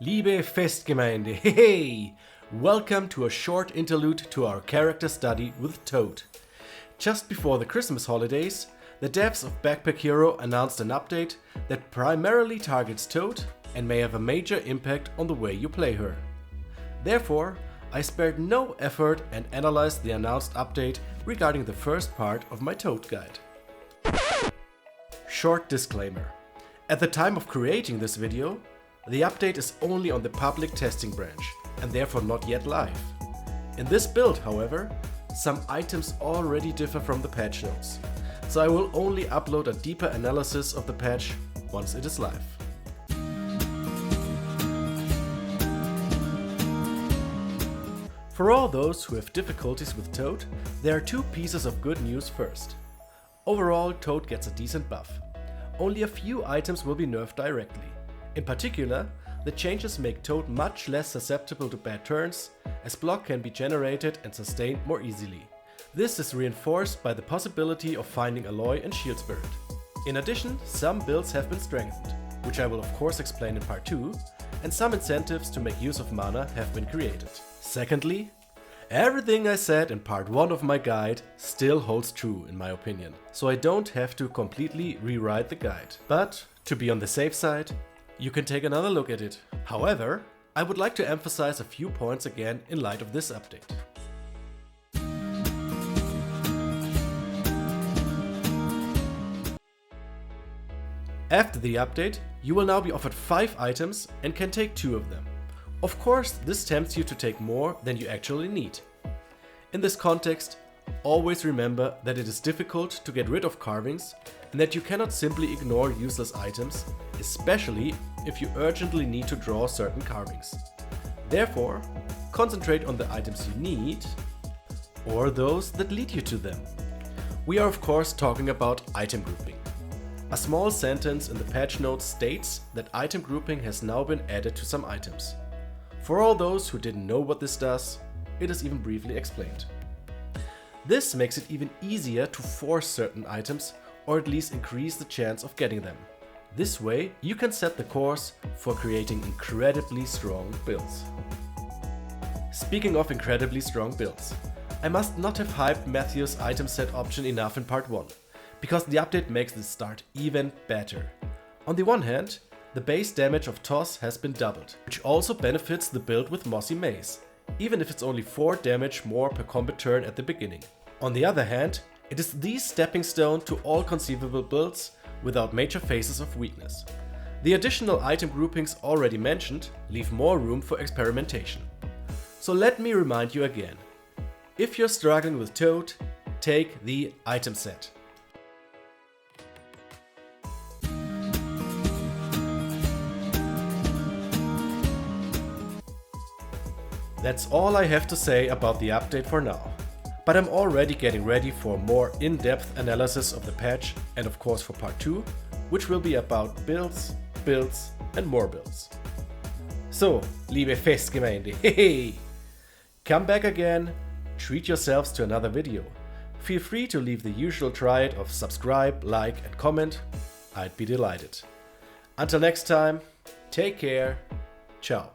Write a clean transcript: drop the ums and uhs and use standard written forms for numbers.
Liebe Festgemeinde, hey! Welcome to a short interlude to our character study with Tote. Just before the Christmas holidays, the devs of Backpack Hero announced an update that primarily targets Tote and may have a major impact on the way you play her. Therefore, I spared no effort and analyzed the announced update regarding the first part of my Tote guide. Short disclaimer. At the time of creating this video, the update is only on the public testing branch and therefore not yet live. In this build, however, some items already differ from the patch notes, so I will only upload a deeper analysis of the patch once it is live. For all those who have difficulties with Tote, there are two pieces of good news first. Overall, Tote gets a decent buff. Only a few items will be nerfed directly. In particular, the changes make Tote much less susceptible to bad turns, as block can be generated and sustained more easily. This is reinforced by the possibility of finding Alloy and Shield Spirit. In addition, some builds have been strengthened, which I will of course explain in part 2, and some incentives to make use of mana have been created. Secondly, everything I said in part 1 of my guide still holds true in my opinion, so I don't have to completely rewrite the guide. But to be on the safe side, you can take another look at it. However, I would like to emphasize a few points again in light of this update. After the update, you will now be offered 5 items and can take 2 of them. Of course, this tempts you to take more than you actually need. In this context, always remember that it is difficult to get rid of carvings and that you cannot simply ignore useless items, especially if you urgently need to draw certain carvings. Therefore, concentrate on the items you need or those that lead you to them. We are of course talking about item grouping. A small sentence in the patch notes states that item grouping has now been added to some items. For all those who didn't know what this does, it is even briefly explained. This makes it even easier to force certain items or at least increase the chance of getting them. This way, you can set the course for creating incredibly strong builds. Speaking of incredibly strong builds, I must not have hyped Matthew's item set option enough in part 1, because the update makes this start even better. On the one hand, the base damage of Toss has been doubled, which also benefits the build with Mossy Maze, even if it's only 4 damage more per combat turn at the beginning. On the other hand, it is the stepping stone to all conceivable builds without major phases of weakness. The additional item groupings already mentioned leave more room for experimentation. So let me remind you again. If you're struggling with Tote, take the item set. That's all I have to say about the update for now. But I'm already getting ready for more in-depth analysis of the patch and of course for part 2, which will be about builds, and more builds. So, liebe Festgemeinde, hey! Come back again, treat yourselves to another video. Feel free to leave the usual triad of subscribe, like and comment. I'd be delighted. Until next time, take care, ciao.